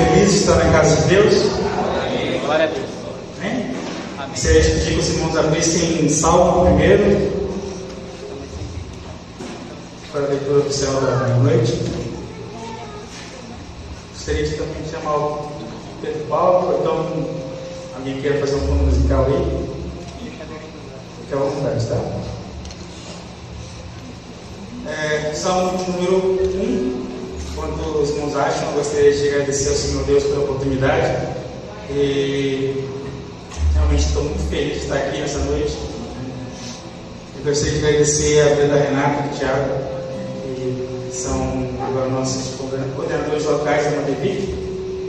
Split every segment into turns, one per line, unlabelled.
felizes de estar na casa de Deus?
Amém. Glória a Deus.
Amém?
Amém.
Gostaria de pedir que os irmãos abrissem em Salmo primeiro, para a leitura oficial da noite. Gostaria de também chamar o Pedro Paulo, ou então alguém queira fazer um fundo musical aí? Fique à vontade, tá? Salmo número 1. Enquanto os irmãos acham, eu gostaria de agradecer ao Senhor Deus pela oportunidade. E realmente estou muito feliz de estar aqui nessa noite. Eu gostaria de agradecer a vida da Renata e do Thiago, que são agora nossos coordenadores locais da Madevic.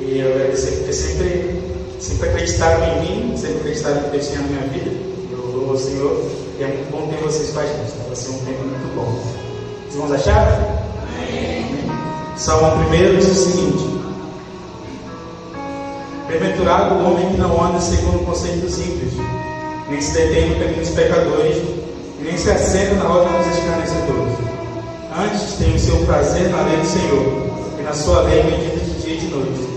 E eu agradecer porque sempre acreditaram em mim, sempre acreditaram no que eu tinha na minha vida. Eu louvo ao Senhor e é muito bom ter vocês com a gente. Vai ser um tempo muito bom. Os irmãos acharam? Salmo 1 diz o seguinte: Bem-aventurado o homem que não anda segundo o conselho dos ímpios, nem se detém no caminho dos pecadores, e nem se assenta na roda dos escarnecedores. Antes tem o seu prazer na lei do Senhor, e na sua lei medita de dia e de noite.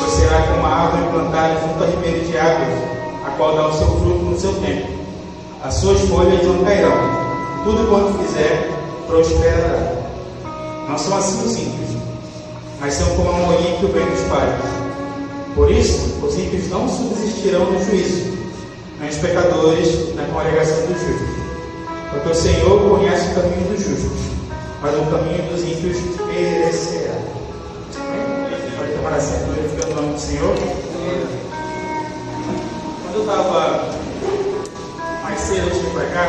Pois será como uma árvore plantada junto à ribeira de águas, a qual dá o seu fruto no seu tempo. As suas folhas não cairão, e tudo quanto fizer prosperará. Não são assim os ímpios, mas são como a moinha que o vento espalha. Por isso, os ímpios não subsistirão no juízo, nem os pecadores na congregação dos justos. Porque o Senhor conhece o caminho dos justos, mas o caminho dos ímpios perecerá. Pode tomar assento, glorificando o nome do Senhor. Quando eu estava mais cedo, eu vim para cá,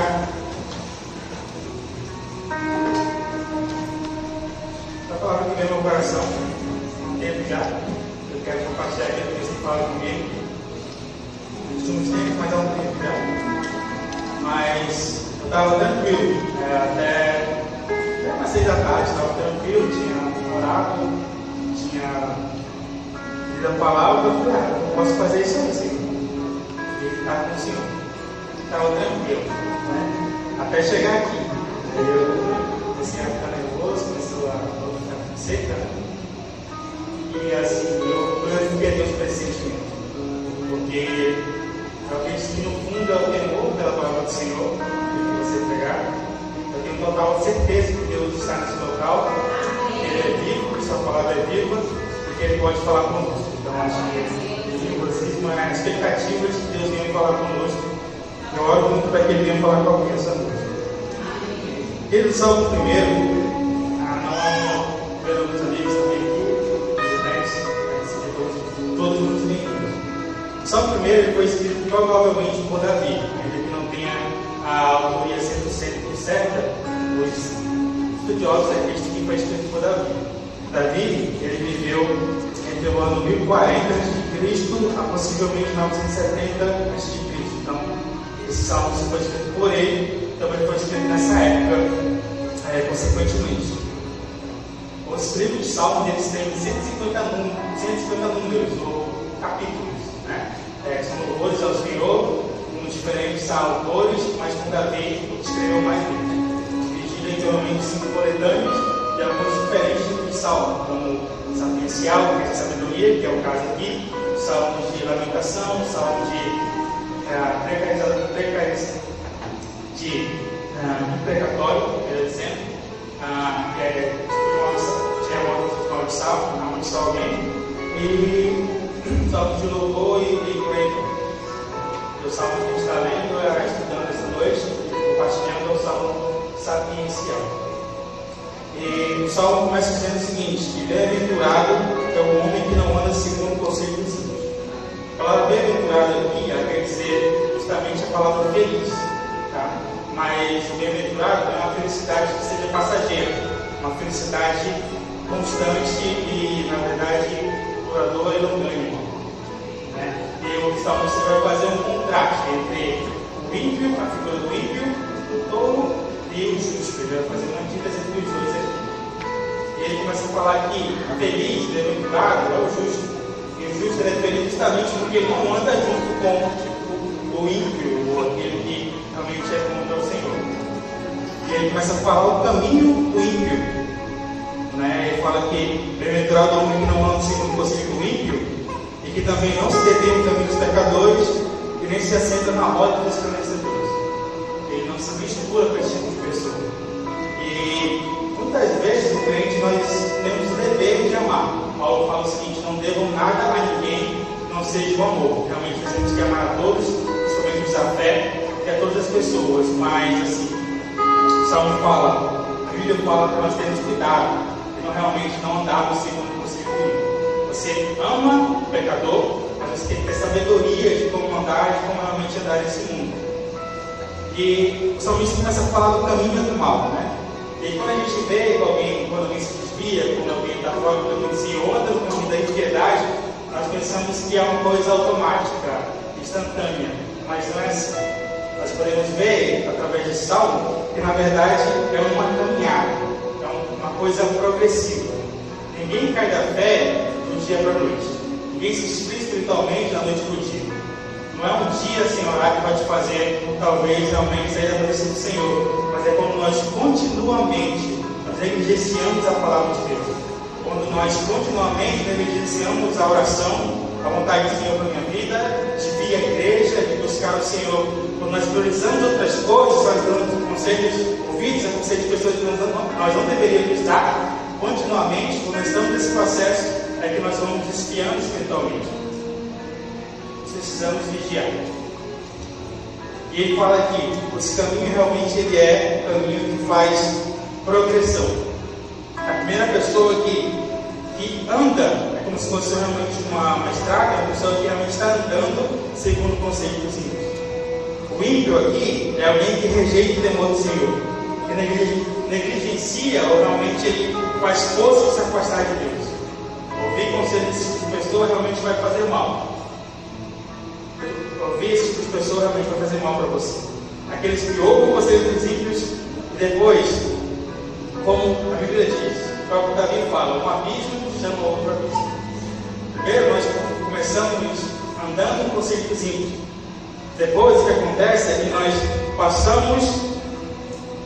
a palavra que veio no meu coração, um tempo já, eu quero compartilhar aquilo que você fala comigo. Nos últimos tempos, mas há um tempo já. Mas eu estava tranquilo, até umas 6 da tarde, estava tranquilo, tinha orado, tinha lido a palavra, eu falei, eu posso fazer isso aí, Senhor. E estava com o Senhor. Estava tranquilo, né? Até chegar aqui. Eu comecei a ficar nervoso, começou a seca, e assim, eu glorifiquei a Deus por esse sentimento, porque eu acredito que no fundo é o temor pela palavra do Senhor, que você pregar. Eu tenho total certeza que Deus está nesse local, que Ele é vivo, que Sua palavra é viva, e que Ele pode falar conosco. Então, acho que inclusive uma expectativa de que Deus venha falar conosco. Eu oro muito para que Ele venha falar com alguém essa noite. Ele salva o primeiro. Meus amigos também aqui, todos os livros. Só o primeiro ele foi escrito provavelmente por Davi, ainda que não tenha a autoria 100% certa, os estudiosos acreditam que foi escrito por Davi. Davi, ele viveu entre o ano 1040 a.C. a possivelmente 970 a.C. Então, esse salmo foi escrito por ele, também foi escrito nessa época, consequentemente. Os livros de Salmos eles têm 150 números ou capítulos, né? São louvores ao Senhor, com diferentes autores, mas com Davi escreveu mais livros, dividido em pelo menos 5 coletâneos e alguns diferentes tipos de salmos, como sapiencial, que é a sabedoria, que é o caso aqui, salmos de lamentação, salmos de imprecatório, quer dizer, que é amaldiçoar alguém, e salmos de louvor e glória. O salmo que a gente está lendo, estudando essa noite, compartilhando, é o salmo sapiencial. E o salmo começa dizendo o seguinte: que bem-aventurado é o homem que não anda segundo o conselho dos ímpios. A palavra bem-aventurado aqui quer dizer justamente a palavra feliz, tá? Mas o bem-aventurado é uma felicidade que seja passageira, uma felicidade constante e, na verdade, duradoura e longânima, né? E o salmista vai fazer um contraste entre o ímpio, a figura do ímpio, o tolo e o justo. Ele vai fazer uma antítese entre os dois aqui. E ele começa a falar que feliz, bem-aventurado é o justo. E o justo é feliz justamente porque ele não anda junto com o ímpio, ou aquele que realmente é contra o Senhor. E ele começa a falar o caminho do ímpio. Ele fala que bem-aventurado é o homem que não anda segundo o conselho do ímpio, e que também não se detém no caminho dos pecadores e nem se assenta na roda dos escarnecedores. Ele não se mistura com esse tipo de pessoa. E muitas vezes, no crente, nós temos o dever de amar. Paulo fala o seguinte: não devam nada a ninguém que não seja o amor. Realmente nós temos que amar a todos, principalmente os da fé, e a todas as pessoas. Mas, assim, o Salmo fala, a Bíblia fala que nós temos cuidado, que nós realmente não andarmos segundo o conselho do mundo. Você ama o pecador, mas você tem que ter sabedoria de como andar, de como realmente andar nesse mundo. E o salmista começa a falar do caminho do mal, né? E quando a gente vê quando alguém se desvia, quando alguém está fora do caminho do Senhor, anda no caminho da impiedade, nós pensamos que é uma coisa automática, instantânea, mas não é assim. Nós podemos ver, através desse salmo, que na verdade é uma caminhada, é uma coisa progressiva. Ninguém cai da fé do dia para a noite. Ninguém se desvia espiritualmente da noite para o dia. Não é um dia sem orar que vai te fazer, talvez, realmente sair da presença do Senhor. Mas é quando nós continuamente negligenciamos a palavra de Deus. Quando nós continuamente negligenciamos a oração, a vontade do Senhor para a minha vida, de vir à igreja, de buscar o Senhor. Quando nós priorizamos outras coisas, nós damos conselhos ouvidos, a conselhos de pessoas que nós não deveríamos dar, continuamente, quando nós estamos nesse processo, é que nós vamos desviando espiritualmente. Precisamos vigiar. E ele fala aqui, esse caminho realmente ele é um caminho que faz progressão. A primeira pessoa que anda, é como se fosse realmente uma estrada, uma pessoa que realmente está andando segundo o conselho dos ímpios. O ímpio aqui é alguém que rejeita o temor do Senhor, que negligencia ou realmente ele faz força de se afastar de Deus. Ouvir conselhos de pessoa realmente vai fazer mal. Ouvir esse tipo de pessoa realmente vai fazer mal para você. Aqueles que ouvem o conselho dos ímpios e depois, como a Bíblia diz, o próprio Davi fala, um abismo chama outro abismo. Primeiro nós começamos andando no conselho dos ímpios. Depois o que acontece é que nós passamos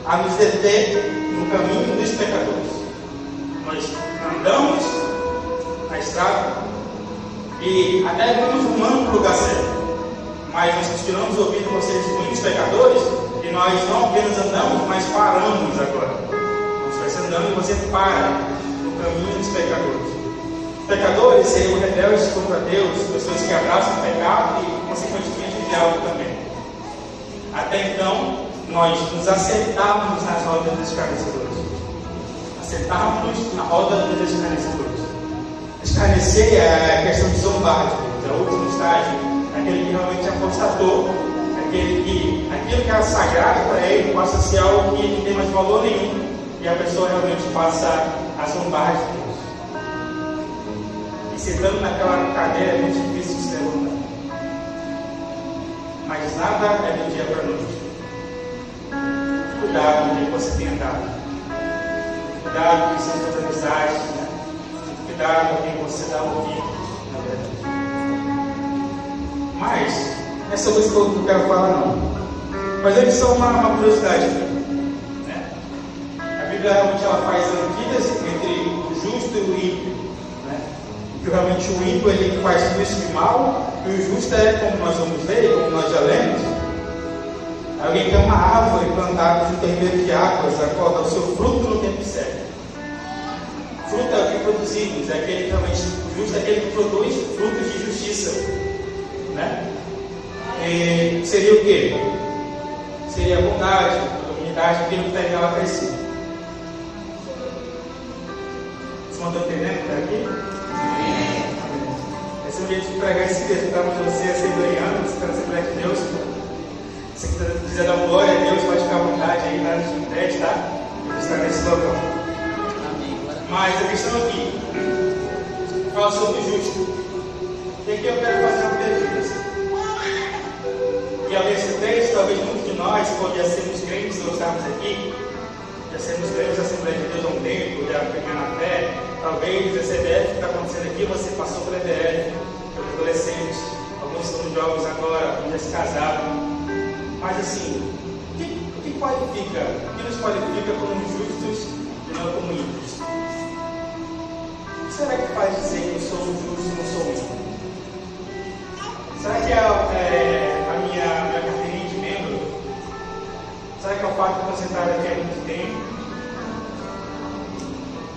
a nos deter no caminho dos pecadores. Nós andamos na estrada e até vamos rumando para o lugar certo. Mas nós continuamos ouvindo conselhos de muitos pecadores e nós não apenas andamos, mas paramos agora. Você vai andando e você para no caminho dos pecadores. Os pecadores seriam rebeldes contra Deus, pessoas que abraçam o pecado e, consequentemente, o diabo também. Até então, nós nos acertávamos nas rodas dos escarnecedores. Acertávamos na roda dos escarnecedores. Escarnecer é a questão de zombar de Deus, é o último estágio. Aquele que realmente apostatou, aquele que aquilo que era sagrado para ele passa a ser algo que não tem mais valor nenhum e a pessoa realmente passa a zombar de Deus. E sentando naquela cadeira é muito difícil de se levantar. Mas nada é do dia para a noite. Cuidado com o que você tem andado. Cuidado com as suas amizades, né? Cuidado com quem você dá ouvido, na verdade. Mas, não é sobre isso que eu quero falar, não. Mas antes, só uma curiosidade aqui, né? A Bíblia realmente ela faz medidas entre o justo e o ímpio, né? Que realmente o ímpio ele faz tudo isso de mal, e o justo é, como nós vamos ver, como nós já lemos, alguém que é uma árvore plantada junto ao ribeiro de águas, a qual dá o seu fruto no tempo certo. Fruto é o que produzimos, é aquele que realmente, o justo é aquele que produz frutos de justiça. Né? E seria o quê? Seria a bondade, a benignidade, aquilo que está nela crescer. Vocês não estão entendendo que está aqui? Esse é o jeito de pregar esse texto. Estamos você assembleiano, você está na Assembleia de Deus. Se você quiser dar glória a Deus, pode ficar à vontade aí na internet, tá? Ele está nesse local. Mas a questão aqui fala sobre o justo. E aqui eu quero fazer uma pergunta. E ao ler esse texto, talvez muitos de nós, por já sermos crentes, não estarmos aqui, já sermos crentes da Assembleia de Deus há um tempo, já pegar na fé, talvez esse EDF que está acontecendo aqui, você passou pelo EDF, pelos adolescentes, alguns estão jovens agora, alguns já se casaram. Mas assim, o que qualifica? O que nos qualifica como justos e não como ímpios? O que será que faz dizer que eu sou justo e não sou ímpio?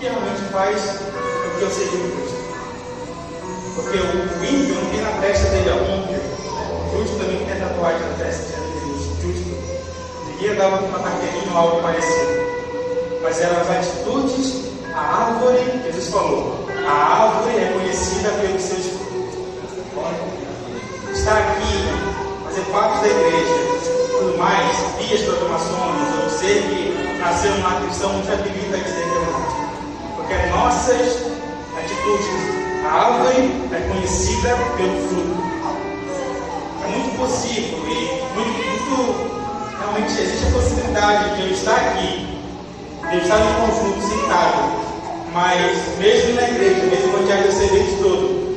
que realmente faz o que eu seja justo. Porque o ímpio não tem na testa dele a ímpio. O justo também tem tatuagem na testa dele, justo. Ninguém dava uma carteirinha ou algo parecido. Mas eram as atitudes, a árvore, Jesus falou, a árvore é conhecida pelos seus frutos. Estar aqui, fazer parte da igreja, tudo mais, vias programações, ou ser que nasceu numa cristão, não te habilita a dizer que é justo. Porque as nossas atitudes, a árvore é conhecida pelo fruto. É muito possível e muito realmente existe a possibilidade de eu estar aqui, de eu estar no conjunto sentado, mas mesmo na igreja, mesmo onde há descendente todo,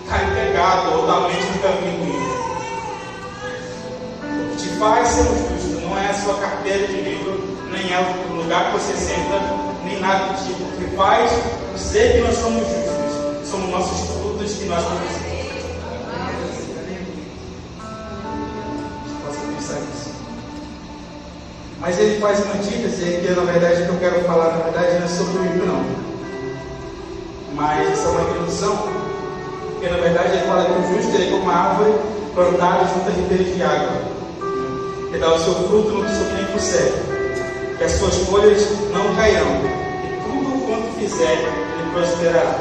está empregado totalmente no caminho ruim. O que te faz ser justo não é a sua carteira de livro, nem é o lugar que você senta, nem nada do tipo. O que faz ser que nós somos justos são nossos frutos que nós produzimos. Posso pensar nisso. Mas ele faz uma antítese, que na verdade o que eu quero falar, na verdade, não é sobre o ímpio, não. Mas essa é uma introdução, porque na verdade ele fala que o justo é como uma árvore plantada junto a ribeiros de água, que dá o seu fruto no seu tempo certo, que as suas folhas não cairão, e tudo quanto fizer, ele prosperará.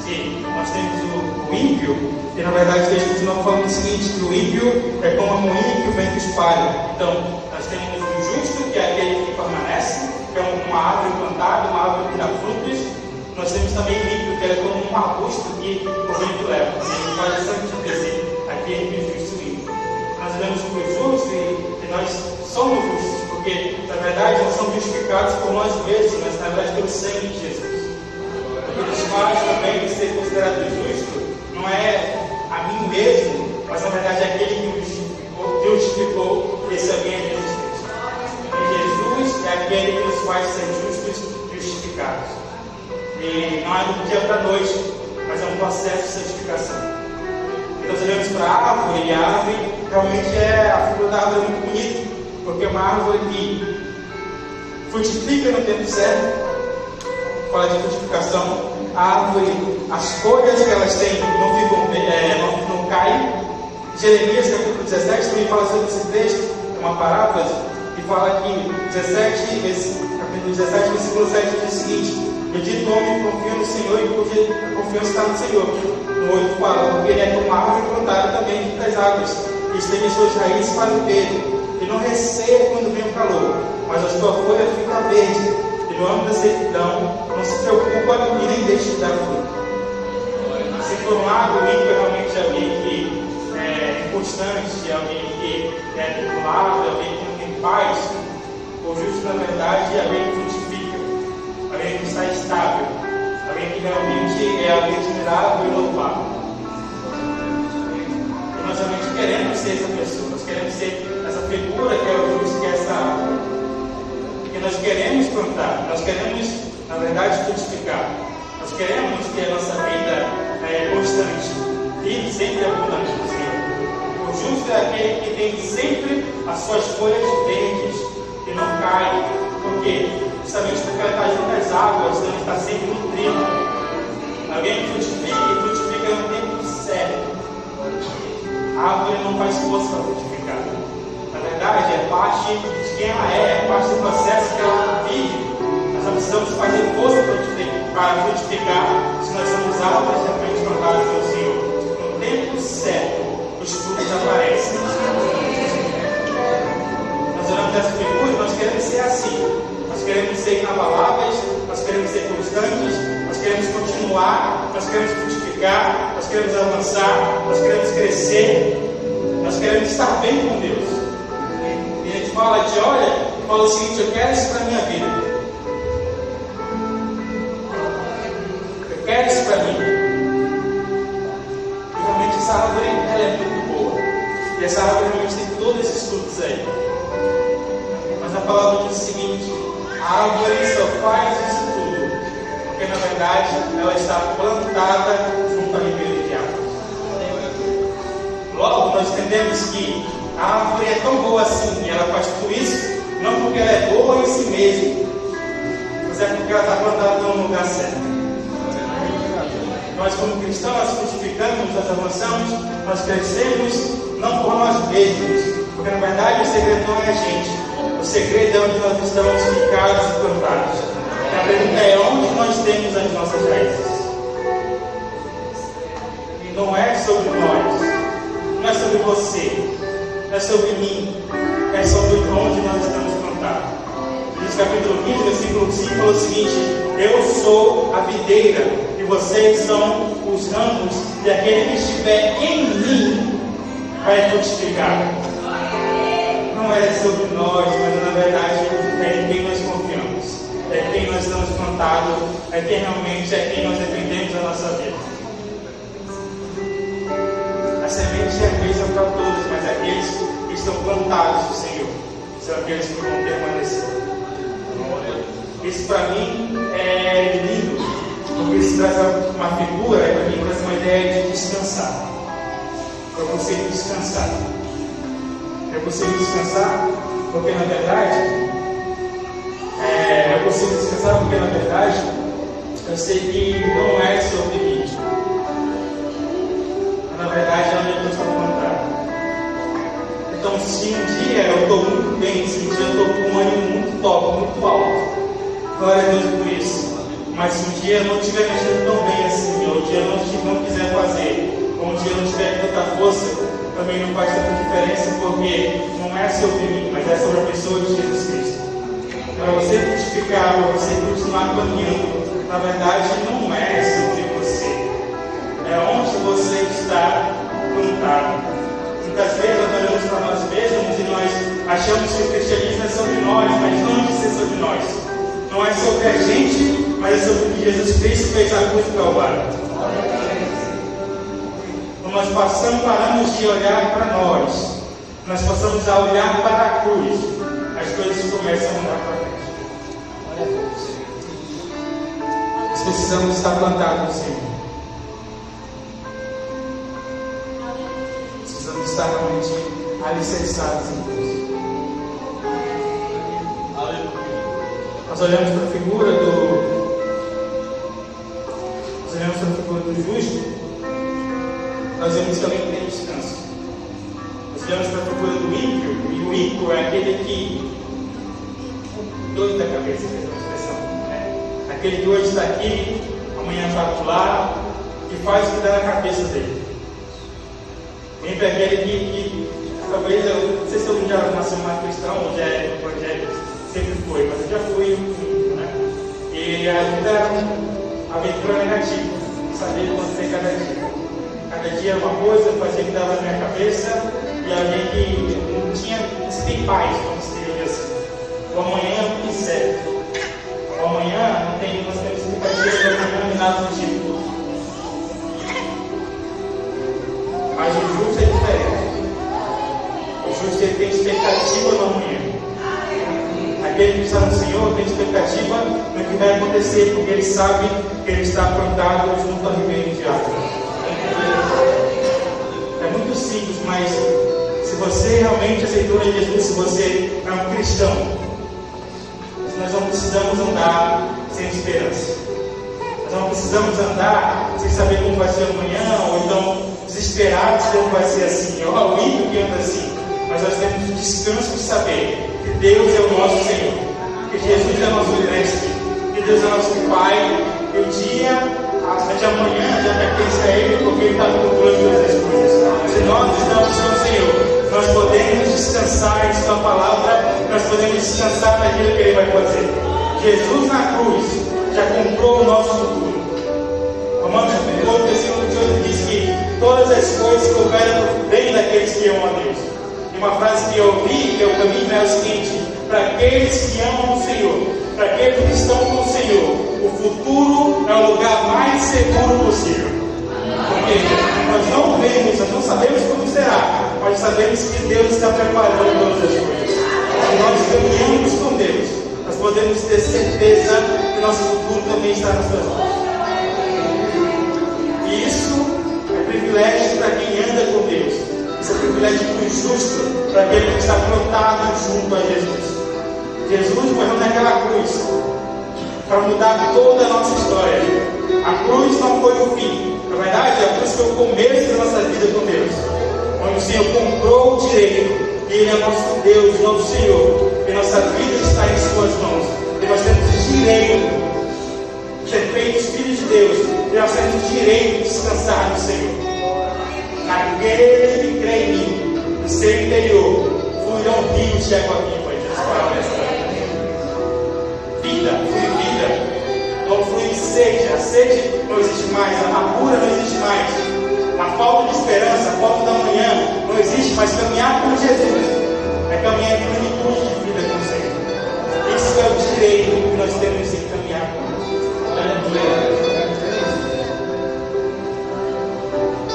Sim, nós temos o ímpio, e na verdade Deus continua falando o seguinte, que o ímpio é como a moinha que o vento espalha. Então, nós temos o justo, que é aquele que permanece, que é uma árvore plantada, uma árvore que dá frutos. Nós temos também o ímpio, que é como um arbusto que o vento leva. A gente faz essa antítese aqui entre o justo e o ímpio. Nós olhamos para o justo e nós somos justos, porque na verdade nós somos justificados por nós mesmos, mas na verdade pelo sangue de Jesus. O que nos faz também de ser considerado justo não é a mim mesmo, mas na verdade é aquele que me justificou, esse alguém é Jesus Cristo. E Jesus é aquele que nos faz ser justos, justificados. E não é do dia para a noite, mas é um processo de santificação. E nós olhamos para a árvore, e a árvore realmente a figura da árvore é muito bonita, porque é uma árvore que frutifica no tempo certo. Fala de frutificação, a árvore, as folhas que elas têm não caem. Jeremias capítulo 17 também fala sobre esse texto, é uma parábola, e fala aqui, capítulo 17, versículo 7, diz o seguinte: bendito o homem que confia no Senhor e cuja confiança está no Senhor. No 8 fala, porque ele é como uma árvore plantada também junto às águas, e estende as suas raízes para o verde, e não receia quando vem o calor, mas a sua folha fica verde, e no ano da sequidão não se preocupa e nem deixa de dar fruto. Se por um lado o ímpio é realmente alguém que é inconstante, alguém que é tribulado, alguém que não tem paz, o justo na verdade é alguém que frutifica, alguém que está estável, alguém que realmente é alguém admirável e louvável. E nós realmente queremos ser essa pessoa, nós queremos ser essa figura que é o justo, que é essa árvore. Porque nós queremos plantar, nós queremos, na verdade, frutificar. Nós queremos ter a nossa vida constante e sempre abundante no Senhor. O justo é aquele que tem sempre as suas folhas verdes e não cai. Por quê? Justamente porque ela está junto às águas, então está sempre nutrindo. Alguém que frutifica e frutifica no tempo certo. A árvore não faz força para frutificar. Na verdade, é parte de quem ela é parte do processo que ela vive. Nós não precisamos fazer força para frutificar se nós somos árvores realmente plantadas pelo Senhor. No tempo certo, os frutos aparecem. Nós olhamos dessa figura e nós queremos ser assim. Nós queremos ser inabaláveis, nós queremos ser constantes, nós queremos continuar, nós queremos frutificar, nós queremos avançar, nós queremos crescer, nós queremos estar bem com Deus. E a gente fala o seguinte: eu quero isso para a minha vida. Eu quero isso para mim. E realmente essa árvore ela é muito boa. E essa árvore realmente tem todos esses frutos aí. Mas a palavra diz o seguinte: a árvore só faz isso tudo porque na verdade ela está plantada junto a ribeiro de águas. Logo nós entendemos que a árvore é tão boa assim, e ela faz tudo isso não porque ela é boa em si mesma. mas é porque ela está plantada no lugar certo. Nós, como cristãos, nós frutificamos, nós avançamos, nós crescemos, não por nós mesmos, porque na verdade o segredo não é a gente, o segredo é onde nós estamos ficados e plantados. A pergunta é onde nós temos as nossas raízes. E não é sobre nós, não é sobre você, não é sobre mim, é sobre onde nós estamos plantados. Diz capítulo 15, versículo 5, fala o seguinte: eu sou a videira e vocês são os ramos, e aquele que estiver em mim vai frutificar. Não é sobre nós, mas na verdade é em quem nós confiamos, é em quem nós estamos plantados, é quem realmente é quem nós dependemos da nossa vida. A semente é a mesma para todos, mas aqueles que estão plantados no Senhor são aqueles que vão permanecer. Isso para mim é lindo, porque isso traz uma figura, para mim traz uma ideia de descansar. Eu consigo descansar. Eu consigo descansar porque na verdade eu sei que não é sobre mim. Na verdade é onde eu estou plantado. Então se um dia eu estou muito bem, se um dia eu estou com um ânimo muito top, muito alto, glória a Deus por isso. Mas se um dia eu não estiver mexendo tão bem assim, ou um dia eu não quiser fazer, ou um dia eu não tiver tanta força, também não faz tanta diferença, porque não é sobre mim, mas é sobre a pessoa de Jesus Cristo. Para você frutificar, para você continuar caminhando, na verdade não é sobre você, é onde você está plantado. Muitas vezes nós olhamos para nós mesmos e nós achamos que o cristianismo é sobre nós, mas longe de ser sobre nós. Não é sobre a gente, mas é sobre o que Jesus Cristo fez na cruz do Calvário. Quando nós paramos de olhar para nós passamos a olhar para a cruz, as coisas começam a andar para frente. Nós precisamos estar plantados no Senhor. Precisamos estar realmente alicerçados em Deus. Nós olhamos para a figura do justo, nós vemos também que tem descanso. Nós olhamos para a figura do ímpio, e o ímpio é aquele que doido da cabeça, essa expressão, né? Aquele que hoje está aqui, amanhã está lá, que faz o que dá na cabeça dele. Ímpio é aquele que talvez, eu não sei se eu já nasci mais cristão, ou já é evangélico, sempre foi, mas eu já fui, né? E a vida era uma aventura negativa, não sabia acontecer cada dia. Cada dia era uma coisa, eu fazia o que dava na minha cabeça, e alguém que não tinha, não tem paz, vamos dizer assim. O amanhã é muito incerto. O amanhã não tem, nós temos expectativa de amanhã de nada do tipo. Mas o justo é diferente. O justo ele tem expectativa no amanhã. Aquele que está no Senhor tem expectativa no que vai acontecer, porque ele sabe que ele está plantado junto ao ribeiro de água. É muito simples, mas se você realmente aceitou em Jesus, se você é um cristão, nós não precisamos andar sem esperança. Nós não precisamos andar sem saber como vai ser amanhã, ou então desesperados como vai ser assim. O ímpio que anda assim. Mas nós temos o descanso de saber que Deus é o nosso Senhor, que Jesus é o nosso mestre, que Deus é o nosso Pai, e o dia de amanhã já pertence a Ele, porque Ele está no controle de todas as coisas. Se nós estamos com o Senhor, nós podemos descansar em Sua palavra, nós podemos descansar naquilo que Ele vai fazer. Jesus na cruz já comprou o nosso futuro. Romanos 8, versículo 18 diz que todas as coisas cooperam para o bem daqueles que amam a Deus. E uma frase que eu ouvi, que é o caminho, é o seguinte: para aqueles que amam o Senhor, para aqueles que estão com o Senhor, o futuro é o lugar mais seguro possível. Porque nós não vemos, nós não sabemos como será, mas sabemos que Deus está preparando todas as coisas. Se nós caminhamos com Deus, nós podemos ter certeza que nosso futuro também está nas suas mãos. E isso é privilégio para quem anda com Deus. Isso é privilégio muito justo para aquele que está plantado junto a Jesus. Jesus morreu naquela cruz para mudar toda a nossa história. A cruz não foi o fim. Na verdade, a cruz foi o começo da nossa vida com Deus, onde o Senhor comprou o direito. E Ele é nosso Deus, nosso Senhor. E nossa vida está em Suas mãos. E nós temos o direito de ser feitos filhos de Deus. E nós temos o direito de descansar no Senhor. Aquele que crê em mim, no seu interior, fluirão rios de água viva. Jesus fala nessa vida, flui vida. Não flui sede. A sede não existe mais. A amargura não existe mais. A falta de esperança, a falta da manhã não existe mais. Caminhar com Jesus é caminhar em plenitude de vida com o Senhor. Isso é o direito que nós temos de caminhar com Deus.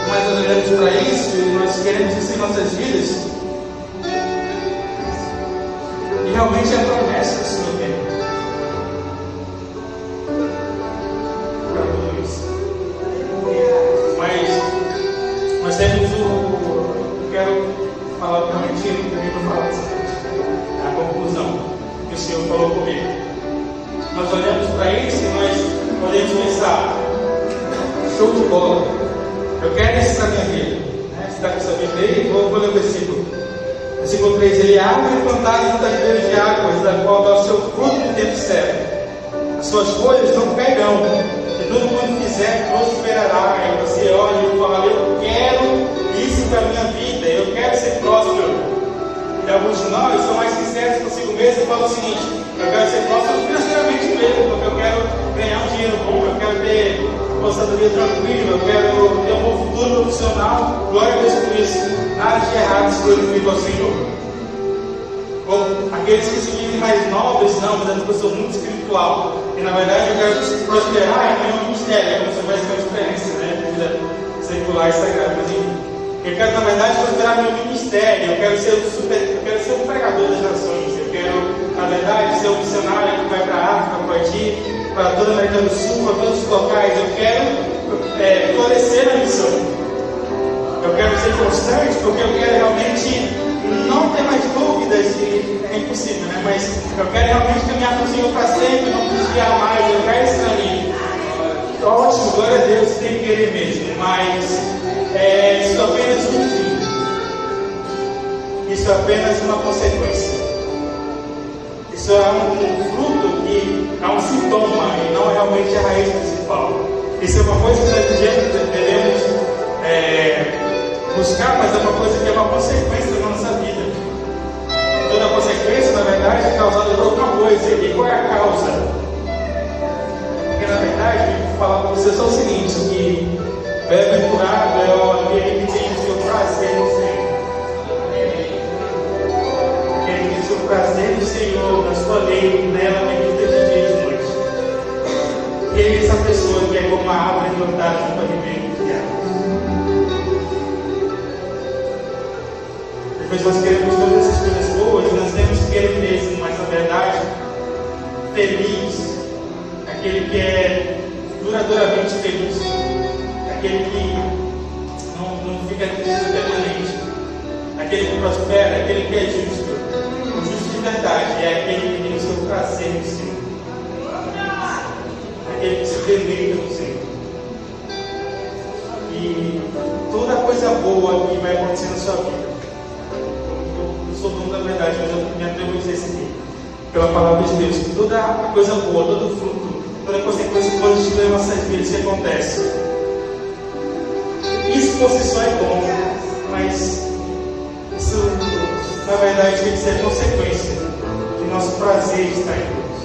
Mas nós olhamos para isso e nós queremos isso em nossas vidas. E realmente é a promessa que o Senhor tem para tudo isso. Mas nós temos eu quero falar para o mentira comigo para falar a conclusão que o Senhor falou comigo. Nós olhamos para isso e nós podemos pensar, show de bola. Eu quero isso para a minha vida. Você está com essa Bíblia aí? Vou ler o versículo. Versículo 3. Ele é árvore plantada junto às beiras de águas, da qual dá o seu fruto no tempo certo. As suas folhas não cairão, e tudo quanto fizer prosperará. Aí você olha e fala, eu quero isso para a minha vida, eu quero ser próspero. E alguns de nós são mais sinceros consigo mesmo e falam o seguinte, eu quero ser próspero financeiramente mesmo, porque eu quero ganhar um dinheiro bom, eu quero ter aposentadoria tranquila, eu quero ter um bom futuro profissional. Glória a Deus por isso. Nada de errado se glorifica ao Senhor. Ou aqueles que se dizem mais nobres, não, mas eu sou muito espiritual. E na verdade eu quero prosperar em meu ministério. Como você vai ser uma diferença, né? Vida secular e sagrada. Mas enfim, eu quero na verdade prosperar no meu ministério. Eu quero ser um pregador das nações. Eu quero, na verdade, ser um missionário que vai para a África, para o Haiti, para toda a América do Sul, para todos os locais. Eu quero florescer na missão. Eu quero ser constante porque eu quero realmente não ter mais dúvidas, e é impossível, né? Mas eu quero realmente caminhar com o Senhor para sempre, não desviar mais. Eu quero esse caminho. Ótimo, glória a Deus, tem que querer mesmo, mas isso é apenas um fim. Isso é apenas uma consequência. Isso é um fruto que é um sintoma e não é realmente a raiz principal. Isso é uma coisa que nós devemos buscar, mas é uma coisa que é uma consequência da nossa vida. Toda consequência, na verdade, é causada por outra coisa. E qual é a causa? Porque, na verdade, eu vou falar para vocês só o seguinte, que bem-aventurado é aquele que tem o seu prazer no Senhor. Aquele que tem o seu prazer no Senhor, na sua lei, nela, medita de dia e de noite. E é essa pessoa que é como a árvore plantada junto a ribeiro de águas. Depois nós queremos todas essas coisas boas, nós temos que querer mesmo, mas na verdade, feliz, aquele que é duradouramente feliz, aquele que não fica triste eternamente, aquele que prospera, aquele que é justo, o justo de verdade, é aquele que tem o seu prazer no Senhor, aquele que se deleita no Senhor. E toda coisa boa que vai acontecer na sua vida. Eu sou dono da verdade, mas eu me atrevo a dizer isso aqui, pela palavra de Deus, que toda coisa boa, todo fruto, toda consequência positiva em nossas vidas que acontece, isso por si só é bom, mas isso na verdade tem que ser consequência de nosso prazer estar em Deus.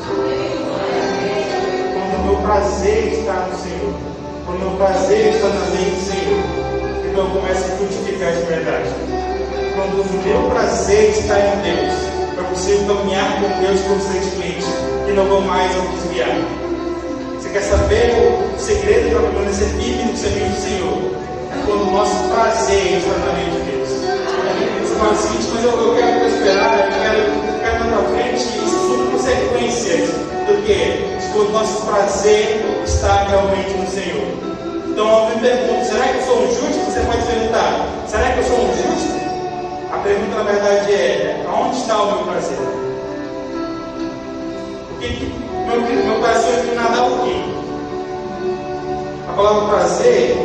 Quando o meu prazer está no Senhor, quando o meu prazer está na lei do Senhor, então eu começo a frutificar de verdade. Quando o meu prazer está em Deus, eu consigo caminhar com Deus constantemente e não vou mais me desviar. Você quer saber o segredo para permanecer firme no serviço do Senhor? É quando o nosso prazer está na lei de Deus. Você fala o seguinte, mas eu quero prosperar, eu quero andar para frente, isso são consequências do que? Quando o nosso prazer está realmente no Senhor. Então eu me pergunto, será que eu sou um justo? Você pode perguntar, será que eu sou um justo? A pergunta na verdade é, aonde está o meu prazer? meu coração é inclinado ao quê? A palavra prazer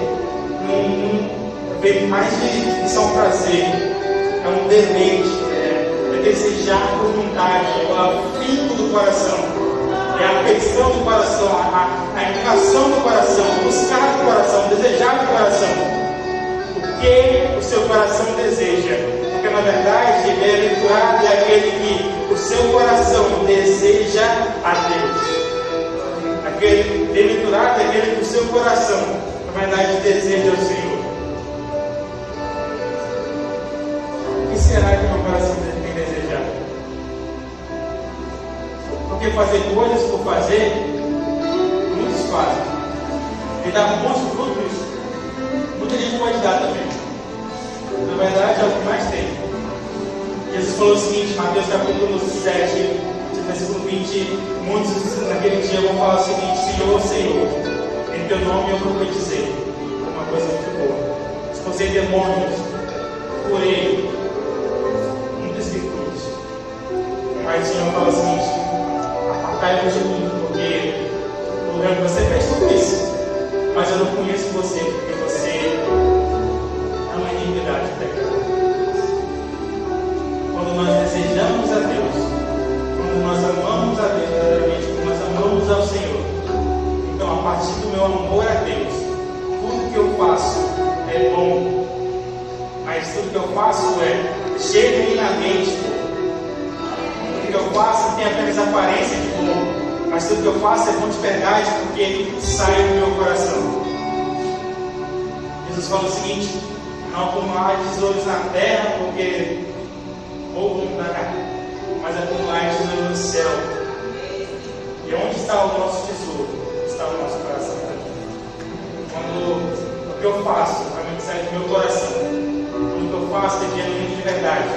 não vem mais de só um prazer, é um deleite, é desejar por vontade, é o afinco do coração, é a afeição do coração, a inclinação do coração, buscar do coração, desejar do coração. O que o seu coração deseja? Porque na verdade, bem-aventurado é aquele que o seu coração deseja a Deus. Bem-aventurado é aquele que o seu coração, na verdade, deseja ao Senhor. O que será que o meu coração tem desejado? Porque fazer coisas por fazer, muitos fazem. E dá bons frutos, muita gente pode dar também. Na verdade, é o que mais tem. Jesus falou o seguinte, Mateus capítulo 7, versículo 20, muitos naquele dia vão falar o seguinte: Senhor, Senhor, em teu nome eu profetizei uma coisa muito boa, expulsei demônios, curei muitas virtudes. Mas o Senhor fala o seguinte: apartai-vos de mim, porque você fez tudo isso, mas eu não conheço você, porque você ama a iniquidade e pecado. Quando nós desejamos a Deus, quando nós amamos a Deus verdadeiramente, quando nós amamos ao Senhor, então a partir do meu amor a Deus, tudo que eu faço é bom, mas tudo que eu faço é genuinamente bom. Tudo que eu faço tem apenas aparência de bom, mas tudo que eu faço é bom de verdade, porque sai do meu coração. Jesus fala o seguinte: não acumular tesouros na terra, porque roubam da carne, mas acumular tesouros no céu. E onde está o nosso tesouro? Está o nosso coração. Quando o que eu faço realmente sai do meu coração, quando o que eu faço é genuíno de verdade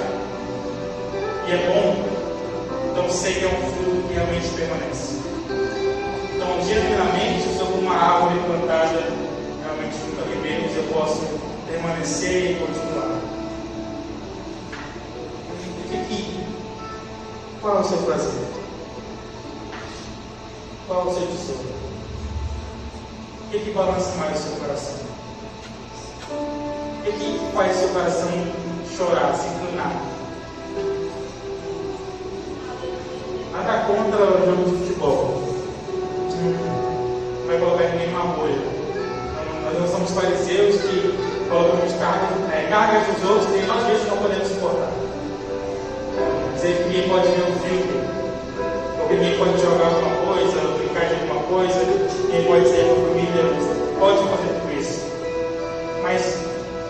e é bom, então sei que é um fruto que realmente permanece. Então, genuinamente, eu sou como uma árvore plantada realmente junto a ribeiros, eu posso permanecer e continuar. Qual é o seu prazer? Qual é o seu tesouro? O que balança mais o seu coração? O que faz o seu coração chorar, se inclinar? Nada contra o jogo de futebol. Vai colocar ninguém numa bolha. Nós não somos fariseus que colocamos cargas dos outros que nós mesmos não podemos suportar. Dizer que ninguém pode ver um filme, ou que ninguém pode jogar alguma coisa, ou brincar de alguma coisa, ninguém pode sair com a família, pode fazer tudo isso. Mas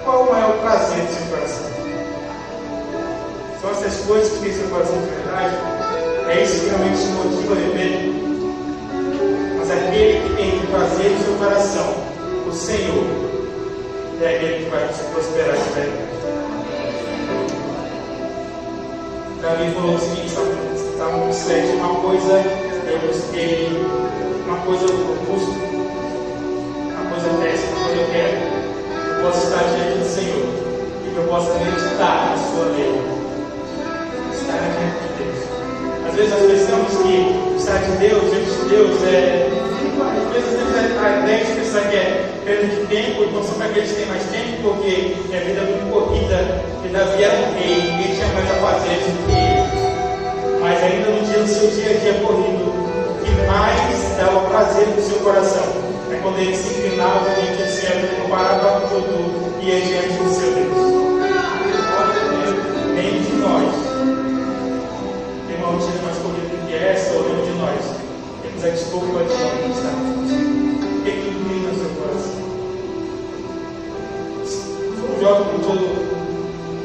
qual é o maior prazer do seu coração? São essas coisas que tem seu coração de verdade? É isso que realmente te motiva a viver? Mas aquele que tem o prazer no seu coração, o Senhor, é aquele que vai te prosperar de verdade. Davi falou o seguinte: Salmo 7, uma coisa eu busquei, uma coisa eu busco, uma coisa eu peço, uma coisa eu quero. Eu posso estar diante do Senhor e que eu possa meditar na sua lei, estar diante de Deus. Às vezes nós pensamos que estar diante de Deus às vezes temos a ideia de pensar que é perda de tempo, então só para aqueles que têm mais tempo, porque a vida é muito corrida, e Davi era um rei, ninguém tinha mais a fazer do que ele. Mas ainda no dia do seu dia a dia corrido, o que mais dava prazer no seu coração é quando ele se inclinava diante do Senhor, ele não parava tudo e ia diante do seu Deus. Nenhum de nós tem uma rotina mais corrida que essa, ou nenhum de nós temos a desculpa de não estar. O que inclina o seu coração?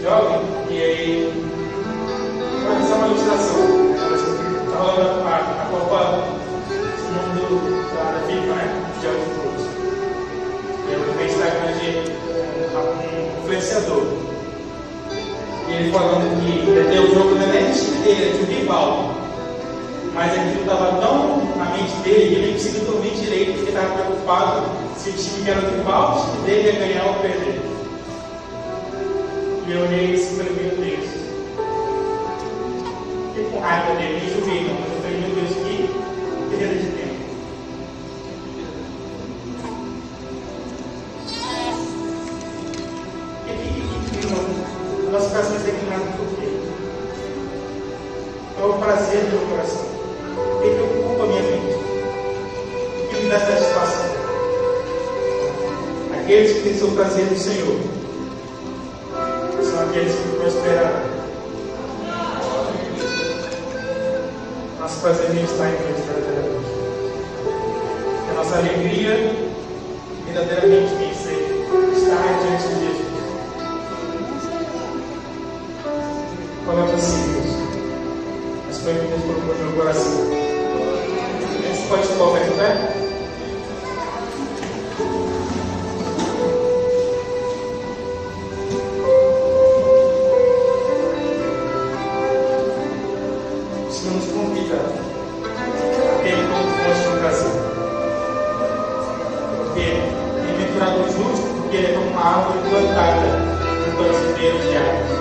Jovem, e aí vai fazer uma ilustração. Está rolando a Copa Mundo da FIFA, né? De jogos de todos. Eu vi Instagram de um influenciador. E ele falando que ia ter o jogo não é nem de time dele, é de um rival. Mas aquilo estava tão na mente dele, ele nem conseguiu dormir direito, porque estava preocupado se o time que era o rival, o time dele ia ganhar ou perder. E eu olhei isso e falei: meu Deus, fiquei com raiva dele, me julguei, não. Eu falei: meu Deus, que nosso coração está inclinado por quê? Qual é o prazer do meu coração? O que ocupa a minha mente? O que me dá satisfação? Aqueles que têm seu prazer no Senhor são aqueles que prosperarão. Nosso prazer nem está em Deus verdadeiramente. A nossa alegria verdadeiramente tem que ser estar diante de Jesus. Coloca assim, Deus. Mas foi o que Deus colocou no meu coração. Você pode se colocar de pé? O Senhor nos convida a ter como fonte do prazer. Porque bem-aventurado o justo, porque ele é como uma árvore plantada junto aos ribeiros de águas.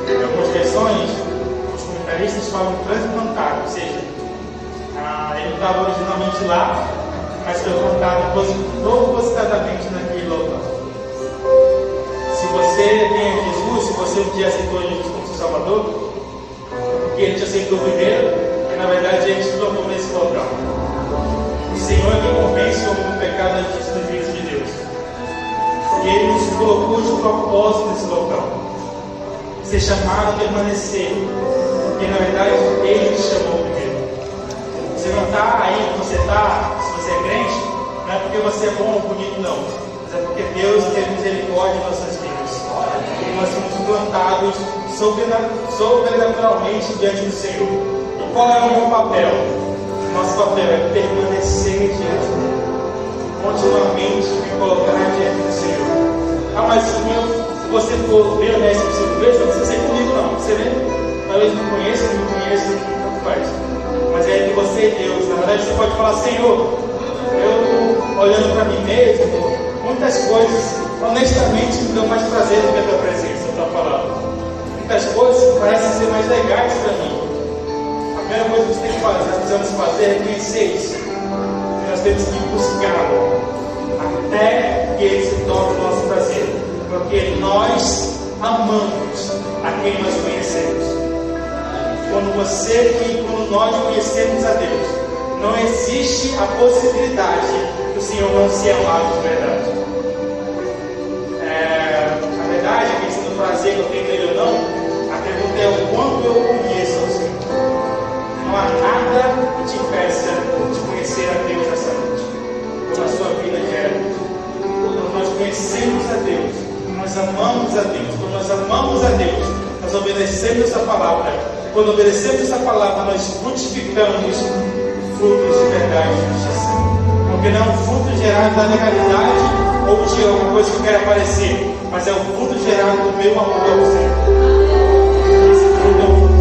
Em algumas versões, os comentaristas falam transplantado, ou seja, ele não estava originalmente lá, mas foi plantado propositadamente naquele local. Se você tem Jesus, se você um dia aceitou Jesus como seu Salvador, porque ele te aceitou primeiro, e na verdade ele te tornou nesse local. O Senhor é quem convence o homem do pecado, da justiça e do juízo de Deus. E ele nos colocou de propósito nesse local. Ser chamado a permanecer, porque na verdade Ele te chamou primeiro. Você não está aí onde você está, se você é crente, não é porque você é bom ou bonito, não, mas é porque Deus tem misericórdia em nossas vidas. E nós somos plantados sobrenaturalmente diante do Senhor. E qual é o meu papel? Nosso papel é permanecer diante dele, continuamente me colocar diante do Senhor. Ah, mas se você for bem honesto com o seu igreja, não precisa ser comigo, não. Você talvez me conheça, não me conheça, tanto faz. Mas é entre você e Deus. Na verdade, você pode falar: Senhor, eu olhando para mim mesmo, muitas coisas, honestamente, me dão mais prazer do que a tua presença, a tua palavra. Muitas coisas parecem ser mais legais para mim. A primeira coisa que você tem que fazer, nós precisamos fazer é conhecer isso. E nós temos que buscá-lo até que ele se torne o nosso prazer. Porque nós amamos a quem nós conhecemos. Quando nós conhecemos a Deus, não existe a possibilidade do Senhor não ser amado de verdade. A verdade, a questão do prazer que eu tenho nele ou não, a pergunta é o quanto eu conheço o Senhor. Não há nada que te impeça de conhecer a Deus nessa noite, ou na sua vida diária. Quando nós conhecemos a Deus, nós amamos a Deus. Quando nós amamos a Deus, nós obedecemos essa palavra. E quando obedecemos essa palavra, nós frutificamos frutos de verdade e justiça. Porque não é um fruto gerado da legalidade ou de alguma coisa que eu quero aparecer, mas é o fruto gerado do meu amor ao Senhor. Esse fruto é um fruto